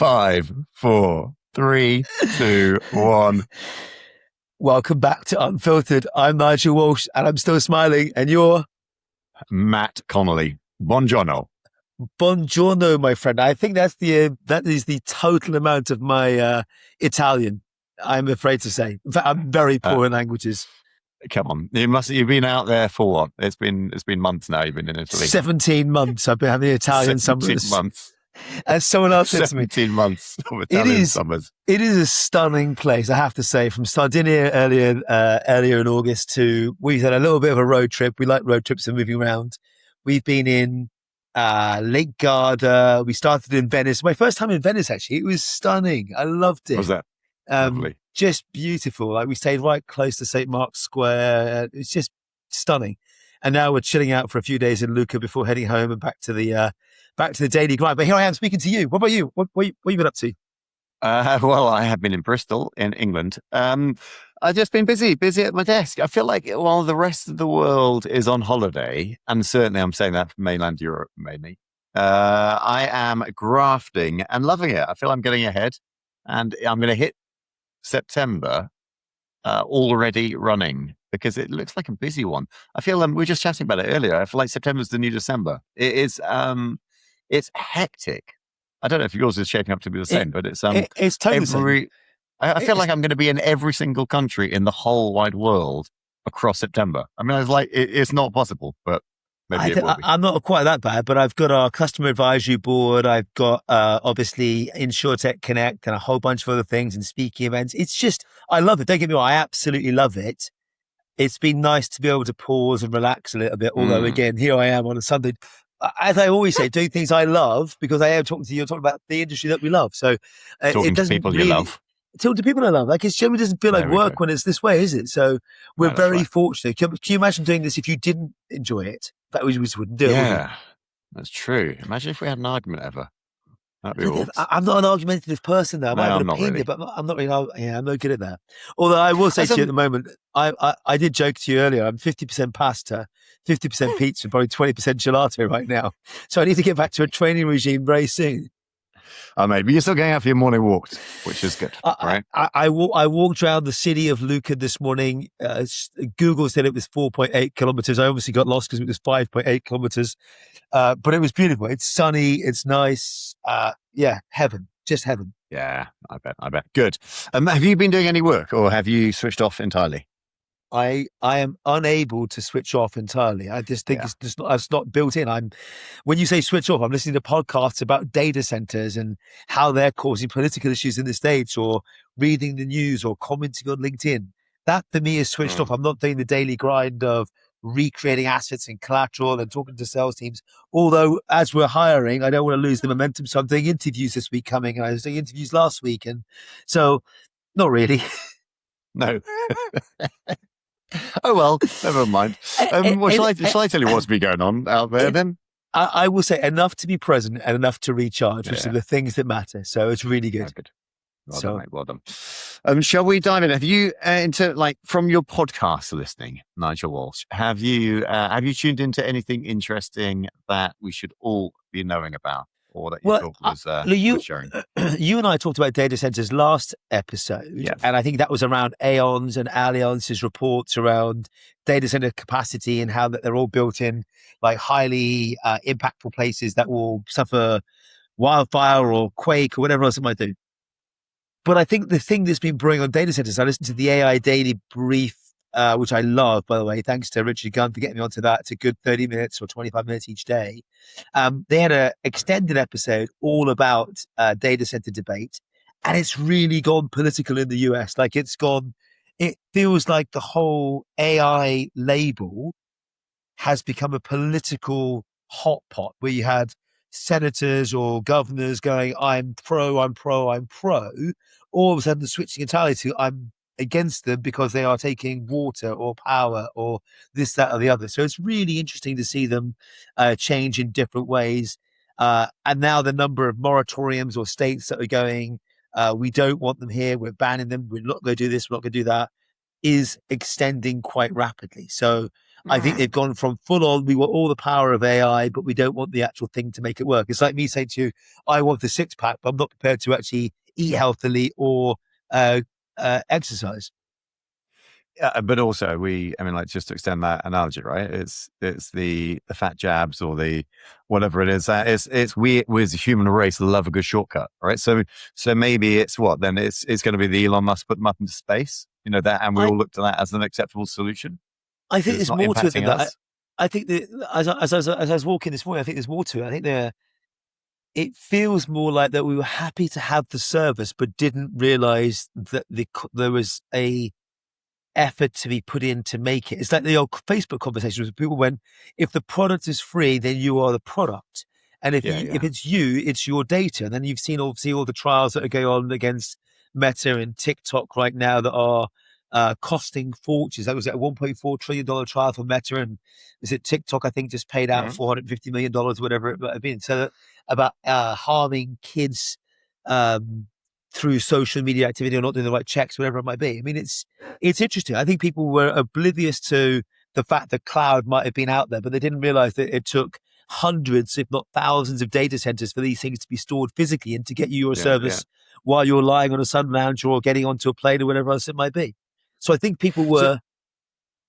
5, 4, 3, 2, 1. Welcome back to Unfiltered. I'm Nigel Walsh and I'm still smiling. And you're? Matt Connolly. Buongiorno. Buongiorno, my friend. I think that is the total amount of my Italian, I'm afraid to say. In fact, I'm very poor in languages. Come on. You've been out there for what? It's been months now you've been in Italy. 17 months I've been having Italian 17 summers. months. As someone else said to me, 17 months of Italian summers. It is a stunning place, I have to say. From Sardinia earlier in August to, we've had a little bit of a road trip. We like road trips and moving around. We've been in Lake Garda. We started in Venice. My first time in Venice, actually. It was stunning. I loved it. Was that lovely? Just beautiful. Like, we stayed right close to St. Mark's Square. It's just stunning. And now we're chilling out for a few days in Lucca before heading home and back to the daily grind. But here I am speaking to you. What about you? What you been up to? Well, I have been in Bristol in England. I've just been busy at my desk. I feel like while the rest of the world is on holiday, and certainly I'm saying that for mainland Europe mainly, I am grafting and loving it. I feel I'm getting ahead, and I'm going to hit September already running because it looks like a busy one. I feel we were just chatting about it earlier. I feel like September's the new December. It is. It's hectic. I don't know if yours is shaping up to be the same, but it's totally I feel like I'm going to be in every single country in the whole wide world across September. I mean, I was like, it's not possible, but maybe it will be. I'm not quite that bad, but I've got our customer advisory board. I've got obviously InsurTech Connect and a whole bunch of other things and speaking events. It's just, I love it. Don't get me wrong, I absolutely love it. It's been nice to be able to pause and relax a little bit. Although again, here I am on a Sunday. As I always say, doing things I love, because I am talking to you, talking about the industry that we love. So talking to people you love. Talking to people I love. Like, it generally doesn't feel like work when it's this way, is it? So we're very fortunate. Can you imagine doing this if you didn't enjoy it? That we just wouldn't do it. Yeah, that's true. Imagine if we had an argument ever. That'd be awesome. I'm not an argumentative person, though. I might have an opinion, really. But I'm not really. I'm no good at that. Although I will say to you at the moment, I did joke to you earlier. I'm 50% pasta, 50% pizza, probably 20% gelato right now. So I need to get back to a training regime very soon. Oh, mate, but you're still going out for your morning walks, which is good, right? I walked around the city of Lucca this morning. Google said it was 4.8 kilometers. I obviously got lost because it was 5.8 kilometers. But it was beautiful. It's sunny. It's nice. Heaven. Just heaven. Yeah, I bet. Good. Have you been doing any work or have you switched off entirely? I am unable to switch off entirely. I just think it's not built in. When you say switch off, I'm listening to podcasts about data centers and how they're causing political issues in the States, or reading the news or commenting on LinkedIn. That for me is switched off. I'm not doing the daily grind of recreating assets and collateral and talking to sales teams. Although as we're hiring, I don't want to lose the momentum. So I'm doing interviews this week coming, and I was doing interviews last week. And so not really. No. Oh, well, never mind. Shall I tell you what's been going on out there then? I will say enough to be present and enough to recharge, which are the things that matter. So it's really good. Good. Well done, mate. Well done. Shall we dive in? Have you, from your podcast listening, Nigel Walsh, have you tuned into anything interesting that we should all be knowing about? Or that you thought was worth sharing? You and I talked about data centers last episode, and I think that was around Aon's and Allianz's reports around data center capacity and how that they're all built in like highly impactful places that will suffer wildfire or quake or whatever else it might do. But I think the thing that's been brewing on data centers, I listened to the AI Daily Brief, which I love, by the way. Thanks to Richard Gunn for getting me onto that. It's a good 30 minutes or 25 minutes each day. They had an extended episode all about data center debate, and it's really gone political in the US. Like, it feels like the whole AI label has become a political hot pot where you had senators or governors going, I'm pro. All of a sudden switching entirely to I'm against them because they are taking water or power or this, that, or the other. So it's really interesting to see them change in different ways. And now the number of moratoriums or states that are going, we don't want them here, we're banning them, we're not going to do this, we're not going to do that, is extending quite rapidly. So I think they've gone from full on, we want all the power of AI, but we don't want the actual thing to make it work. It's like me saying to you, I want the six pack, but I'm not prepared to actually eat healthily or exercise. Yeah, but also I mean, like, just to extend that analogy, right? It's the fat jabs or the whatever it is. We as a human race love a good shortcut, right? So maybe it's what then it's going to be the Elon Musk put them up into space, that, and we I, all look to that as an acceptable solution I because think it's there's not more to it than impacting that. us. I think that as I was walking this morning, I think there's more to it. I think it feels more like that we were happy to have the service, but didn't realize that there was a effort to be put in to make it. It's like the old Facebook conversations where people went, if the product is free, then you are the product. And if Yeah, yeah. it's you, it's your data. And then you've seen obviously all the trials that are going on against Meta and TikTok right now that are costing fortunes. That was a $1.4 trillion trial for Meta, and is it TikTok? I think just paid out $450 million, whatever it might have been. So about harming kids through social media activity or not doing the right checks, whatever it might be. I mean, it's interesting. I think people were oblivious to the fact that cloud might have been out there, but they didn't realize that it took hundreds, if not thousands, of data centers for these things to be stored physically and to get you your Yeah, yeah. service while you're lying on a sun lounge or getting onto a plane or whatever else it might be. So I think people So, were.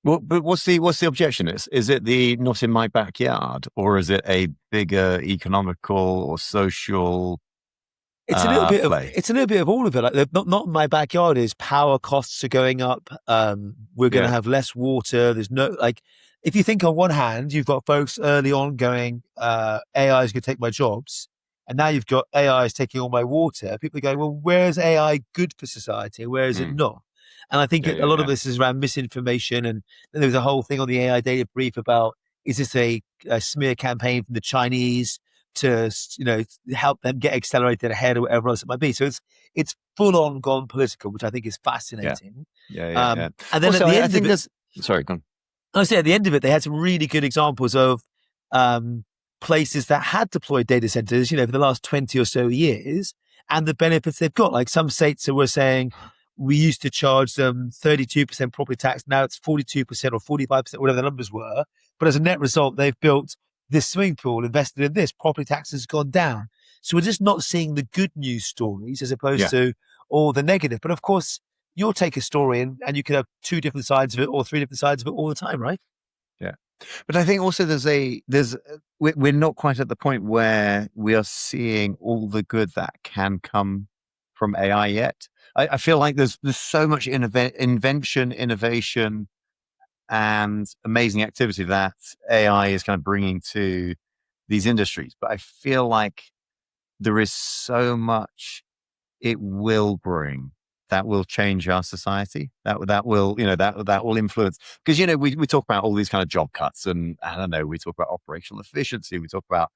well, but what's the objection? Is it the not in my backyard, or is it a bigger economical or social It's a little bit of play? all of it. Like not in my backyard is power costs are going up. We're going to Yeah. have less water. There's no like. If you think on one hand, you've got folks early on going, AI is going to take my jobs, and now you've got AI is taking all my water. People are going, well, where is AI good for society? Where is it Mm. not? And I think Yeah, a yeah, lot of yeah. this is around misinformation. And then there was a whole thing on the AI data brief about is this a smear campaign from the Chinese to help them get accelerated ahead or whatever else it might be. So it's full on gone political, which I think is Yeah. fascinating. Yeah, yeah, yeah. And then at Also, the I end of think it, there's. Sorry, go on. I say at the end of it, they had some really good examples of places that had deployed data centers, for the last 20 or so years and the benefits they've got. Like some states were saying, we used to charge them 32% property tax. Now it's 42% or 45%, whatever the numbers were. But as a net result, they've built this swimming pool, invested in this, property tax has gone down. So we're just not seeing the good news stories as opposed Yeah, to all the negative. But of course, you'll take a story and you could have two different sides of it or three different sides of it all the time, right? yeah. But I think also we're not quite at the point where we are seeing all the good that can come from AI yet. I feel like there's so much invention, innovation, and amazing activity that AI is kind of bringing to these industries. But I feel like there is so much it will bring that will change our society. That will that will influence, because we talk about all these kind of job cuts, and I don't know, we talk about operational efficiency, we talk about,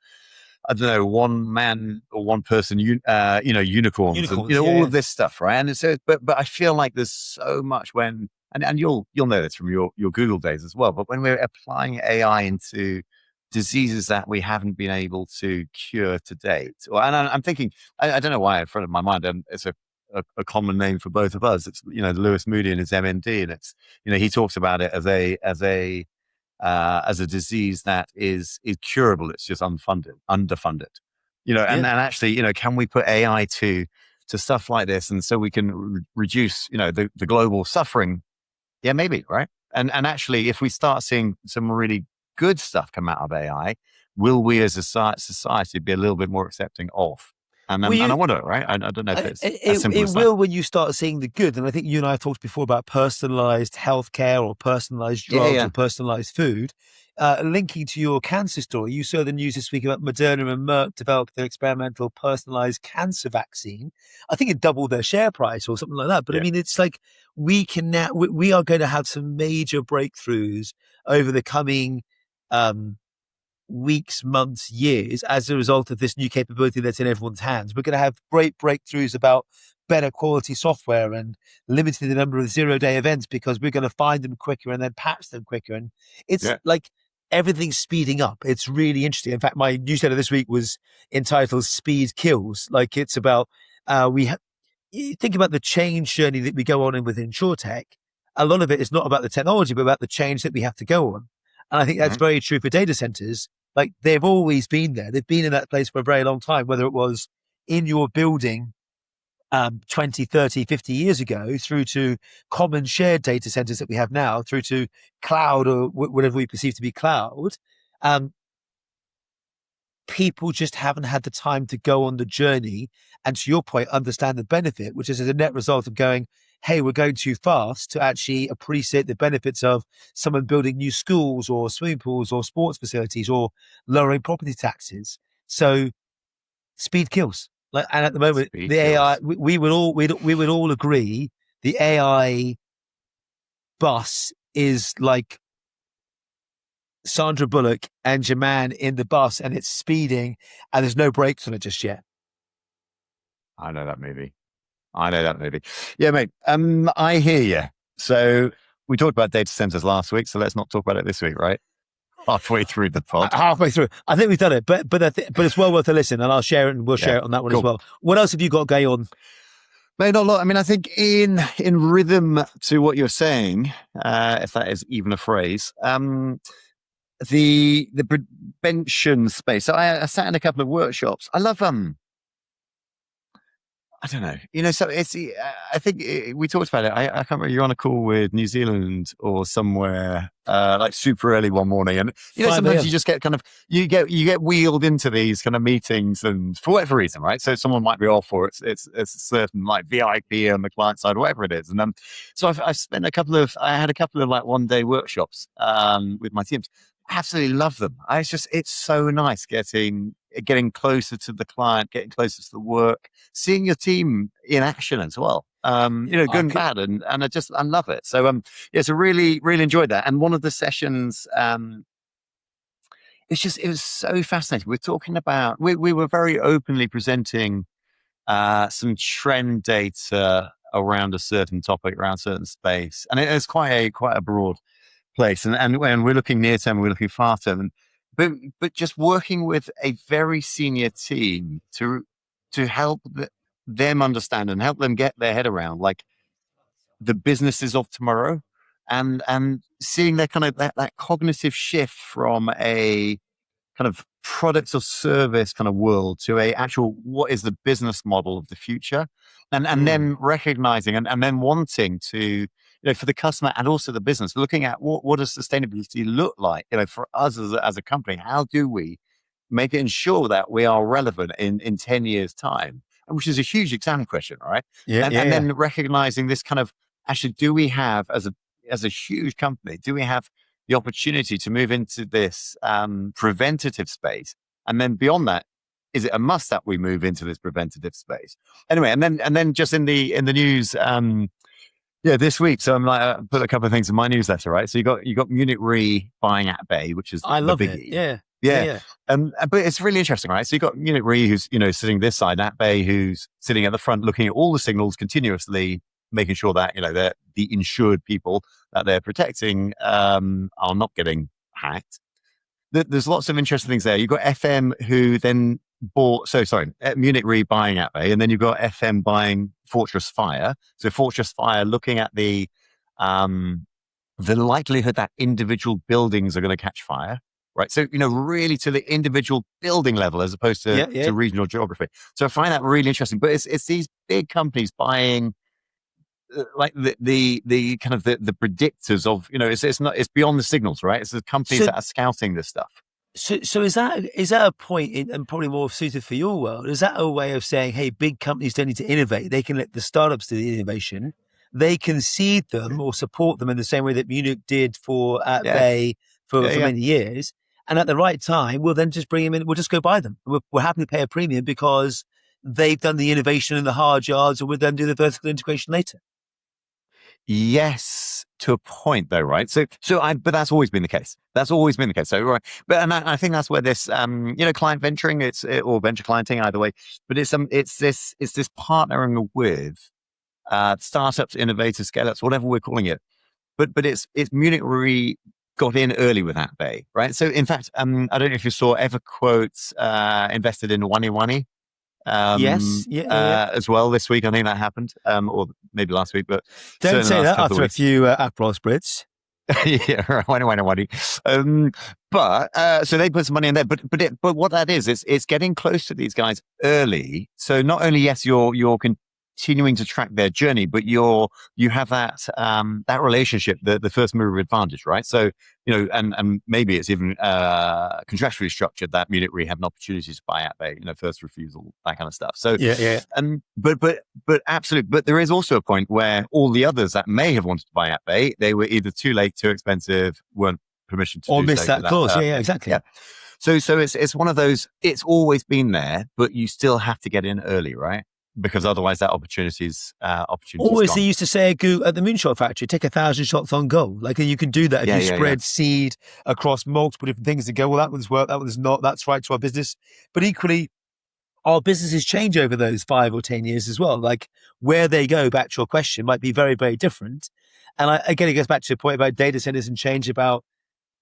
I don't know, one man or one person, unicorns, and Unicorns, all yeah. of this stuff, right? And so, but I feel like there's so much and you'll know this from your Google days as well. But when we're applying AI into diseases that we haven't been able to cure to date, and I'm thinking, I don't know why in front of my mind, and it's a common name for both of us. It's Lewis Moody and his MND, and it's he talks about it as a disease that is curable. It's just underfunded. And actually, can we put AI to stuff like this, and so we can reduce, the global suffering? Yeah, maybe, right? And actually, if we start seeing some really good stuff come out of AI, will we as a society be a little bit more accepting of? And Well, and I wonder, right? I don't know if it's as simple it as that. will when you start seeing the good. And I think you and I have talked before about personalized healthcare or personalized Yeah, drugs yeah, or personalized food. Linking to your cancer story, you saw the news this week about Moderna and Merck developed their experimental personalized cancer vaccine. I think it doubled their share price or something like that. But I yeah, mean, it's like we can now, we are going to have some major breakthroughs over the coming weeks, months, years as a result of this new capability that's in everyone's hands. We're going to have great breakthroughs about better quality software and limiting the number of 0-day events because we're going to find them quicker and then patch them quicker. And it's yeah. like everything's speeding up. It's really interesting. In fact, my newsletter this week was entitled Speed Kills. Like it's about, you think about the change journey that we go on in with InsurTech. A lot of it is not about the technology, but about the change that we have to go on. And I think that's very true for data centers. Like they've always been there. They've been in that place for a very long time, whether it was in your building 20, 30, 50 years ago, through to common shared data centers that we have now, through to cloud or whatever we perceive to be cloud. People just haven't had the time to go on the journey and, to your point, understand the benefit, which is as a net result of going, hey, we're going too fast to actually appreciate the benefits of someone building new schools or swimming pools or sports facilities or lowering property taxes. So speed kills. Like, and at the moment, Speed the kills. AI, we would all agree the AI bus is like Sandra Bullock and your man in the bus, and it's speeding, and there's no brakes on it just yet. I know that movie. Yeah, mate. I hear you. So we talked about data centers last week, so let's not talk about it this week, right? Halfway through the pod. Halfway through. I think we've done it, but it's well worth a listen, and I'll share it, and we'll share it on that one as well. What else have you got going on? Mate, not a lot. I mean, I think in rhythm to what you're saying, if that is even a phrase, the prevention space. So I sat in a couple of workshops. I love I don't know. So it's. I think we talked about it. I can't remember. You're on a call with New Zealand or somewhere, like super early one morning, and sometimes you just get you get wheeled into these kind of meetings, and for whatever reason, right? So someone might be off, or it's a certain like VIP on the client side, or whatever it is, and so I've spent I had a couple of like 1 day workshops with my teams. Absolutely love them. It's so nice getting closer to the client, getting closer to the work, seeing your team in action as well. Good and bad, and I love it. So so really enjoyed that. And one of the sessions, it was so fascinating. We're talking about we were very openly presenting some trend data around a certain topic, around a certain space, and it's quite a broad place, and when we're looking near term, we're looking far term, but just working with a very senior team to help them understand and help them get their head around like the businesses of tomorrow, and seeing their kind of that cognitive shift from a kind of products or service kind of world to a actual what is the business model of the future, and then recognizing and then wanting to for the customer and also the business, looking at what does sustainability look like for us as a company. How do we make it ensure that we are relevant in 10 years time, which is a huge exam question, right? And then recognizing this kind of actually, do we have as a huge company, do we have the opportunity to move into this preventative space? And then beyond that, is it a must that we move into this preventative space? Anyway, and then just in the news, this week. So I'm like, I put a couple of things in my newsletter, right? So you got Munich Re buying at Bay, which is I love biggie. it. Yeah. But it's really interesting, right? So you got Munich Re, who's sitting this side, at Bay, who's sitting at the front, looking at all the signals continuously, making sure that the insured people that they're protecting are not getting hacked. There's lots of interesting things there. You've got FM, who then bought. So sorry, Munich Re buying at Bay, and then you've got FM buying Fortress Fire. So Fortress Fire looking at the likelihood that individual buildings are going to catch fire. Right. So, really to the individual building level as opposed to regional geography. So I find that really interesting. But it's these big companies buying like the kind of the predictors of, it's beyond the signals, right? It's the companies that are scouting this stuff. So is that a point and probably more suited for your world? Is that a way of saying, hey, big companies don't need to innovate. They can let the startups do the innovation. They can seed them or support them in the same way that Munich did for Bay for many years. And at the right time, we'll then just bring them in. We'll just go buy them. We're happy to pay a premium because they've done the innovation in the hard yards, and we'll then do the vertical integration later. Yes, to a point though, right? But that's always been the case. So, right. But, and I think that's where this, client venturing, or venture clienting, either way, but it's this partnering with, startups, innovators, scale-ups, whatever we're calling it. But it's Munich Re got in early with that Bay, right? So in fact, I don't know if you saw Everquote invested in Wani. Yes, as well this week. I think that happened, or maybe last week. But don't say that after a few Aperol spritz. Yeah, right. But so they put some money in there. But what that is, it's getting close to these guys early. So not only yes, you're continuing to track their journey, but you have that relationship, the first mover advantage, right? So and maybe it's even contractually structured that Munich Re have an opportunity to buy out their first refusal, that kind of stuff. So Yeah. but absolutely. But there is also a point where all the others that may have wanted to buy at Bay, they were either too late, too expensive, weren't permission to Or do miss so. that clause. Yeah, exactly. Yeah. So it's one of those. It's always been there, but you still have to get in early, right? Because otherwise, that opportunity's Always, gone. they used to say at the Moonshot Factory, take 1,000 shots on goal. Like, you can do that if you spread seed across multiple different things and go, well, that one's worked, that one's not. That's right to our business. But equally, our businesses change over those 5 or 10 years as well. Like, where they go, back to your question, might be very, very different. And again, it goes back to the point about data centers and change, about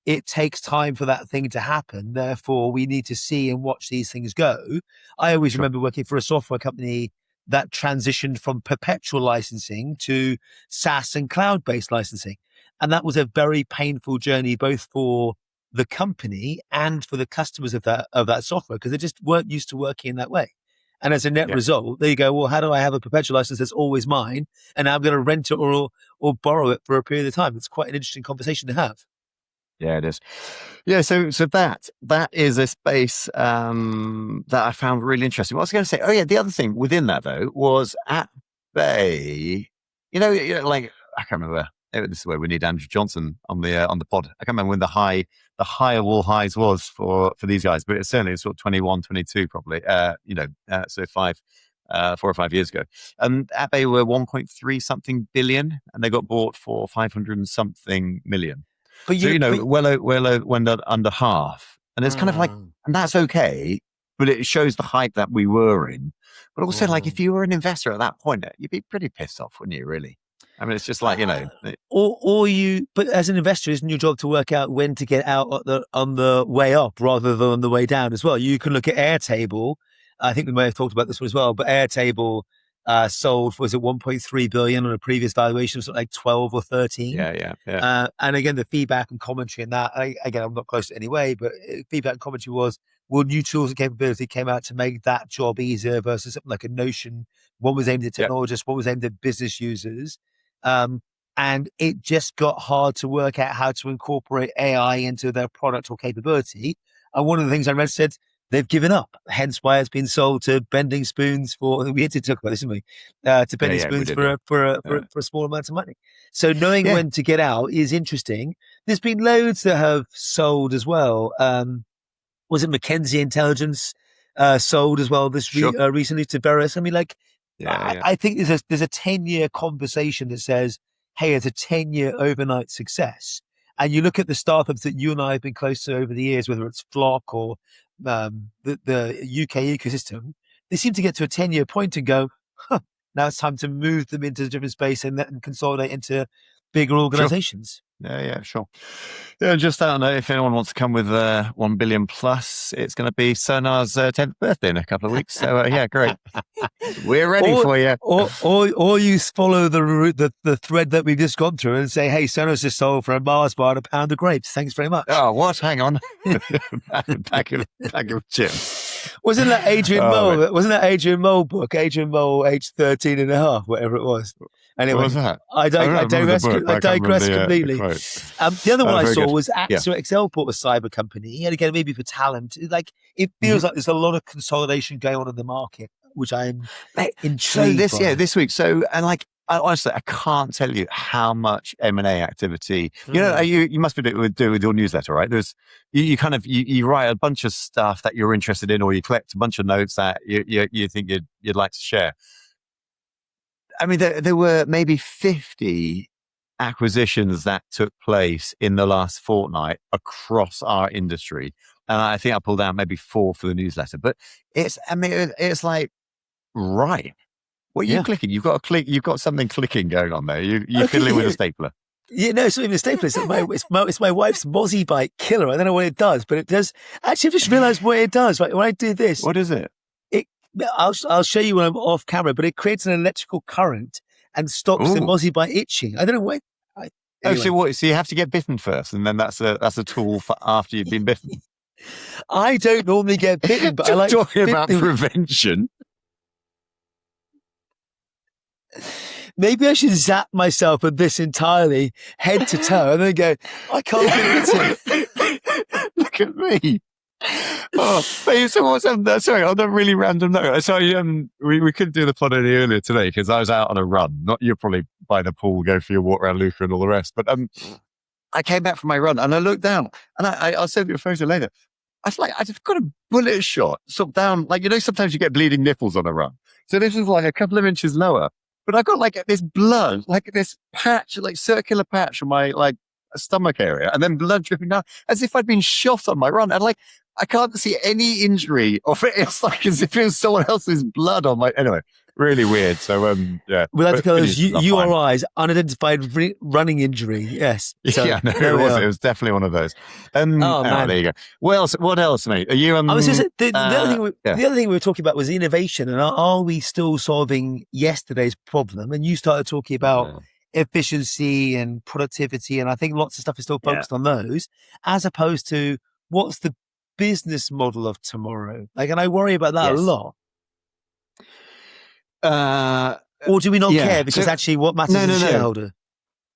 it takes time for that thing to happen. Therefore, we need to see and watch these things go. I always remember working for a software company that transitioned from perpetual licensing to SaaS and cloud-based licensing. And that was a very painful journey, both for the company and for the customers of that software, because they just weren't used to working in that way. And as a net result, there you go, well, how do I have a perpetual license that's always mine, and I'm going to rent it or borrow it for a period of time? It's quite an interesting conversation to have. Yeah, it is. Yeah, so that is a space that I found really interesting. What I was going to say, the other thing within that though was at Bay, like I can't remember. This is where we need Andrew Johnson on the pod. I can't remember when the high of all highs was for these guys, but it's certainly sort of 21, 22 probably. So 4 or 5 years ago. And at Bay were 1.3 something billion, and they got bought for 500 and something million. But well under half, and it's kind of like, and that's okay, but it shows the hype that we were in. But also, like, if you were an investor at that point, you'd be pretty pissed off, wouldn't you? Really? I mean, it's just like But as an investor, isn't your job to work out when to get out on the way up rather than on the way down as well? You can look at Airtable. I think we may have talked about this one as well, but Airtable sold, was it 1.3 billion on a previous valuation of something like 12 or 13? Yeah. And again, the feedback and commentary in that, I'm not close to it anyway, but feedback and commentary was, well, new tools and capability came out to make that job easier versus something like a Notion. One was aimed at technologists, one was aimed at business users. And it just got hard to work out how to incorporate AI into their product or capability. And one of the things I read said, they've given up, hence why it's been sold to Bending Spoons we had to talk about this, didn't we? To Bending Spoons for a small amount of money. So knowing when to get out is interesting. There's been loads that have sold as well. Was it Mackenzie Intelligence sold as well recently to Veris? I mean, like, I think there's a 10-year conversation that says, hey, it's a 10-year overnight success. And you look at the startups that you and I have been close to over the years, whether it's Flock or the UK ecosystem, they seem to get to a 10-year point and go, now it's time to move them into a different space and consolidate into bigger organizations. Sure. Yeah, just I don't know if anyone wants to come with 1 billion plus. It's going to be Sonar's 10th birthday in a couple of weeks. So great. We're ready for you. Or you follow the thread that we've just gone through and say, hey, Sonar's just sold for a Mars bar and a pound of grapes. Thanks very much. Oh, what? Hang on. Pack of chips. Wasn't that Adrian Mole? Wasn't that Adrian Mole book? Adrian Mole, age 13 and a half, whatever it was. Anyway, what was that? I digress completely. The other one I saw was AXA XL a cyber company. And again, maybe for talent, it feels like there's a lot of consolidation going on in the market, which I'm intrigued by. This week. So, and honestly, I can't tell you how much M&A activity. You must be doing with your newsletter, right? There's you write a bunch of stuff that you're interested in, or you collect a bunch of notes that you think you'd like to share. I mean, there were maybe 50 acquisitions that took place in the last fortnight across our industry. And I think I pulled out maybe 4 for the newsletter. But it's like, right. What are you clicking? You've got something clicking going on there. You're fiddling with a stapler. Yeah, no, it's not even a stapler. It's my wife's Mozzie Bike killer. I don't know what it does, but it does. Actually, I've just realized what it does. Right, when I do this. What is it? I'll show you when I'm off camera, but it creates an electrical current and stops the Mozzie Bike itching. I don't know why. Oh, so what? So you have to get bitten first, and then that's a tool for after you've been bitten. I don't normally get bitten, but I like talking about prevention. Maybe I should zap myself with this entirely, head to toe, and then go, I can't get bitten. Look at me. Oh, so what's sorry, on a really random note. Sorry, we couldn't do the pod any earlier today because I was out on a run. Not you're probably by the pool, go for your walk around Lucca and all the rest. But I came back from my run and I looked down and I'll send you a photo later. I was like, I just got a bullet shot sort of down, like, sometimes you get bleeding nipples on a run. So this is like a couple of inches lower, but I got like this blood, like this patch, like circular patch on my like stomach area and then blood dripping down as if I'd been shot on my run. And like, I can't see any injury of it. It's like as if it was someone else's blood on my, anyway, really weird. So, yeah. We like to call those URIs, unidentified running injury. Yes. So, yeah, no, it was. It was definitely one of those. Man. There you go. What else, mate? Are you, I was just, the other thing we were talking about was innovation. And are we still solving yesterday's problem? And you started talking about efficiency and productivity. And I think lots of stuff is still focused on those, as opposed to what's the business model of tomorrow. Like, and I worry about that a lot. Or do we not care? Because actually what matters is the shareholder.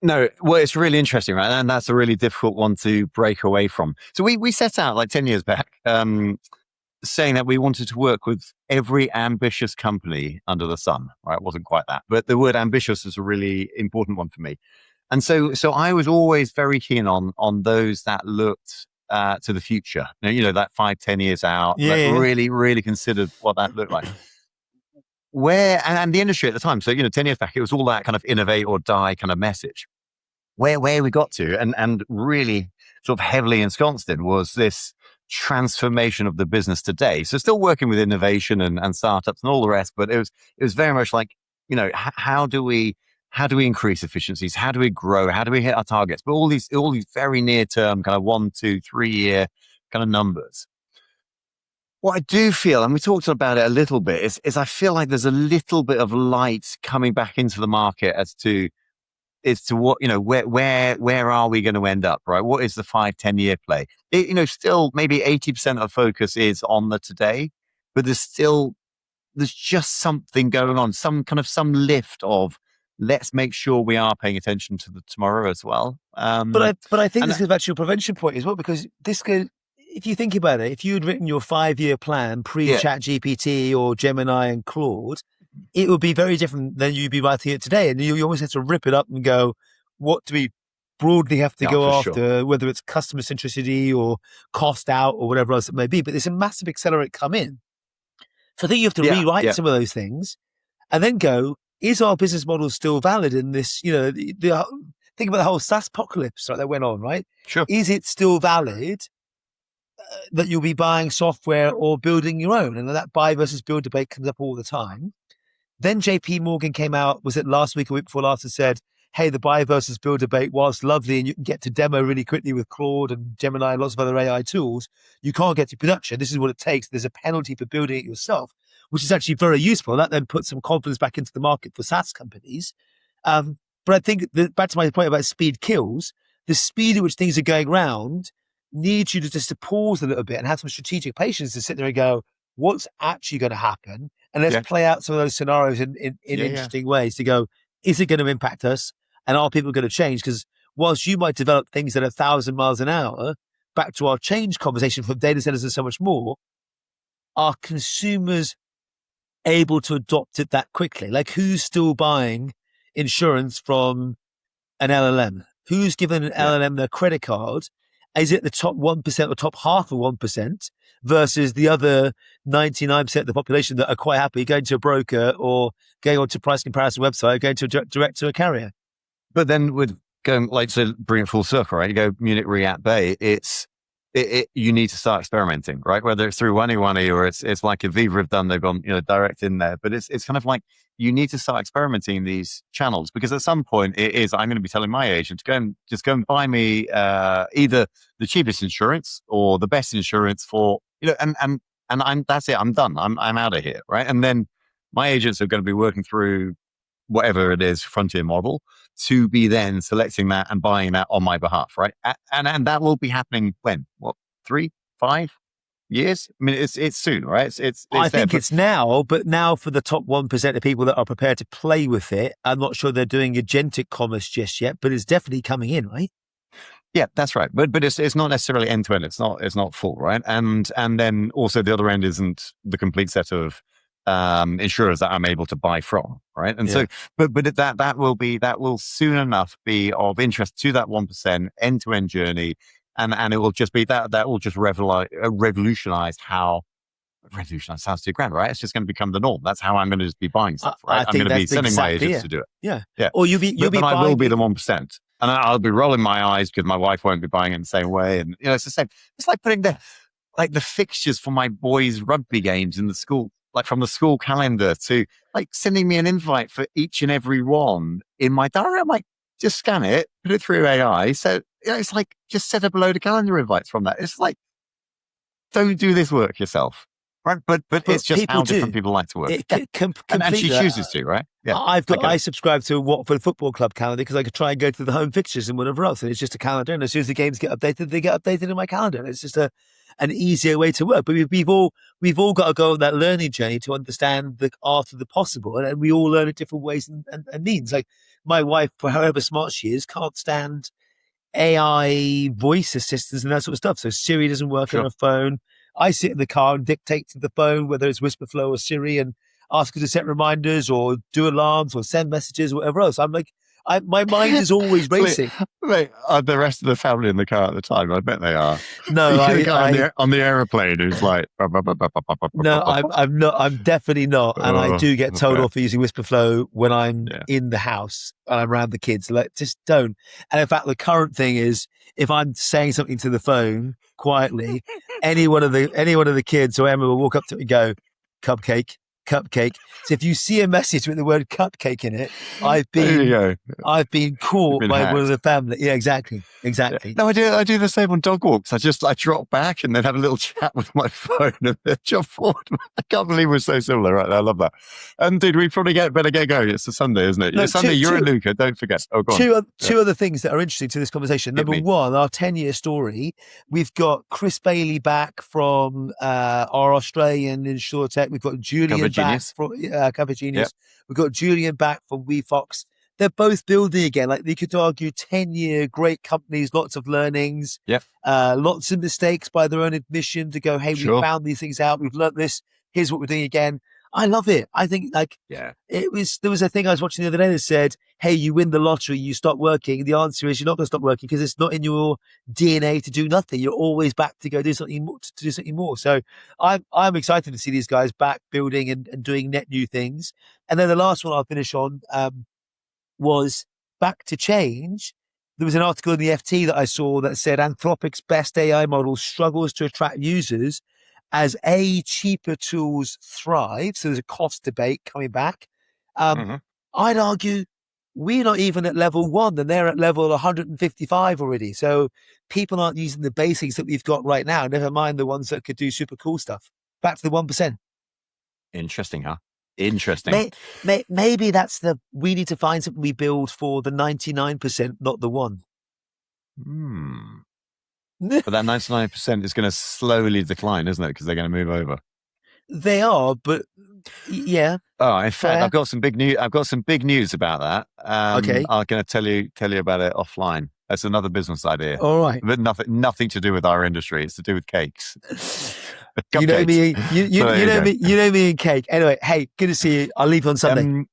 No, well, it's really interesting, right? And that's a really difficult one to break away from. So we set out like 10 years back, saying that we wanted to work with every ambitious company under the sun, right? It wasn't quite that, but the word ambitious is a really important one for me. And so I was always very keen on those that looked to the future, that 5-10 years out, really, really considered what that looked like. And the industry at the time, so 10 years back, it was all that kind of innovate or die kind of message. Where we got to, and really sort of heavily ensconced in, was this transformation of the business today. So still working with innovation and startups and all the rest, but it was very much like, how do we increase efficiencies? How do we grow? How do we hit our targets? But all these very near term kind of 1, 2, 3 year kind of numbers. What I do feel, and we talked about it a little bit, is I feel like there's a little bit of light coming back into the market as to what, where are we going to end up, right? What is the 5-10 year play? Still maybe 80% of focus is on the today, but there's just something going on, some lift of, let's make sure we are paying attention to the tomorrow as well. But I think this goes back to your prevention point as well, because if you think about it, if you had written your 5-year plan pre-ChatGPT or Gemini and Claude, it would be very different than you'd be writing it today. And you always have to rip it up and go, what do we broadly have to go after, whether it's customer centricity or cost out or whatever else it may be. But there's a massive accelerate come in. So I think you have to rewrite some of those things and then go, is our business model still valid in this? Think about the whole SaaS apocalypse that went on, right? Sure. Is it still valid that you'll be buying software or building your own? And that buy versus build debate comes up all the time. Then JP Morgan came out, was it last week or week before last, and said, hey, the buy versus build debate, whilst lovely and you can get to demo really quickly with Claude and Gemini and lots of other AI tools, you can't get to production. This is what it takes. There's a penalty for building it yourself, which is actually very useful. That then puts some confidence back into the market for SaaS companies. But I think back to my point about speed kills, the speed at which things are going round needs you to just to pause a little bit and have some strategic patience to sit there and go, what's actually going to happen? And let's play out some of those scenarios in interesting ways to go, is it going to impact us? And are people going to change? Because whilst you might develop things at 1,000 miles an hour, back to our change conversation for data centers and so much more, are consumers able to adopt it that quickly? Like, who's still buying insurance from an LLM? Who's given an LLM their credit card? Is it the top 1% or top half of 1% versus the other 99% of the population that are quite happy going to a broker or going on to price comparison website, going to direct to a carrier? But then with going, like, to bring it full circle, right? You go Munich Re at Bay, you need to start experimenting, right? Whether it's through One or it's like Aviva have done, they've gone, direct in there. But it's kind of like, you need to start experimenting in these channels, because at some point I'm going to be telling my agent to go and buy me either the cheapest insurance or the best insurance for, and that's it. I'm done. I'm out of here. Right. And then my agents are going to be working through whatever it is, frontier model. to be then selecting that and buying that on my behalf, right? And that will be happening when? What, 3, 5 years? I mean, it's soon, right? I think it's now, but now for the top 1% of people that are prepared to play with it, I'm not sure they're doing agentic commerce just yet, but it's definitely coming in, right? Yeah, that's right. But it's not necessarily end to end. It's not full, right? And then also the other end isn't the complete set of insurers that I'm able to buy from, right? And so, but that will soon enough be of interest to that 1% end to end journey, and it will just be that will just revolutionize how. Revolution sounds too grand, right? It's just going to become the norm. That's how I'm going to just be buying stuff, right? I'm going to be sending my agents to do it. Yeah. Or you'll be I will be the 1%. And I'll be rolling my eyes because my wife won't be buying it in the same way. And, it's the same. It's like putting the fixtures for my boys' rugby games in the school, like from the school calendar, to like sending me an invite for each and every one in my diary. I'm like, just scan it, put it through AI. So, it's like, just set up a load of calendar invites from that. It's like, don't do this work yourself. Right, but it's just how different people like to work. And she chooses to, right? Yeah, I subscribe to Watford Football Club calendar because I could try and go to the home fixtures and whatever else, and it's just a calendar. And as soon as the games get updated, they get updated in my calendar. And it's just an easier way to work. But we've all got to go on that learning journey to understand the art of the possible, and we all learn it different ways and means. Like my wife, for however smart she is, can't stand AI voice assistants and that sort of stuff. So Siri doesn't work on her phone. I sit in the car and dictate to the phone, whether it's Whisperflow or Siri, and ask her to set reminders or do alarms or send messages or whatever else. I'm like, my mind is always racing. Wait, are the rest of the family in the car at the time? I bet they are. No, on the aeroplane who's like, no, I'm not. I'm definitely not. And I do get told off for using Whisperflow when I'm in the house and I'm around the kids. Like, just don't. And in fact, the current thing is, if I'm saying something to the phone quietly, any one of the kids or Emma will walk up to me and go, cupcake. So if you see a message with the word cupcake in it, I've been caught by one of the family. Yeah, exactly. No, I do the same on dog walks. I drop back and then have a little chat with my phone and then jump forward. I can't believe we're so similar, right? I love that. And dude, we probably better get going. It's a Sunday, isn't it? No, it's Sunday. You're in Lucca. Don't forget. Oh, go on. Two other things that are interesting to this conversation. Number one, our 10-year story. We've got Chris Bailey back from our Australian insurtech. We've got Julian back from Cover Genius. We've got Julian back from WeFox. They're both building again. Like, you could argue 10-year great companies, lots of learnings, lots of mistakes by their own admission to go, hey, we found these things out. We've learned this. Here's what we're doing again. I love it. I think there was a thing I was watching the other day that said, hey, you win the lottery, you stop working. The answer is you're not going to stop working because it's not in your DNA to do nothing. You're always back to go do something more, to do something more. So I'm excited to see these guys back building and doing net new things. And then the last one I'll finish on was back to change. There was an article in the FT that I saw that said Anthropic's best AI model struggles to attract users as cheaper tools thrive. So there's a cost debate coming back. I'd argue we're not even at level 1 and they're at level 155 already. So people aren't using the basics that we've got right now, never mind the ones that could do super cool stuff. Back to the 1%. Interesting, huh? Interesting. Maybe we need to find something we build for the 99%, not the 1. But that 99% is going to slowly decline, isn't it? Because they're going to move over. They are, but yeah. Oh, in fact, I've got some big news. I've got some big news about that. Okay, I'm going to tell you about it offline. That's another business idea. All right, but nothing to do with our industry. It's to do with cakes. You know me. You know me and cake. Anyway, hey, good to see you. I'll leave you on Sunday.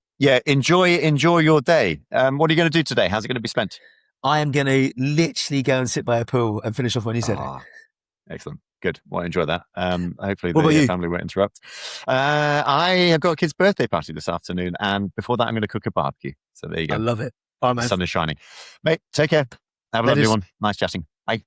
Enjoy your day. What are you going to do today? How's it going to be spent? I am going to literally go and sit by a pool and finish off when you said it. Excellent. Good. Well, enjoy that. Hopefully the family won't interrupt. I have got a kid's birthday party this afternoon, and before that I'm going to cook a barbecue. So there you go. I love it. All right, man. The sun is shining. Mate, take care. Have a lovely one. Nice chatting. Bye.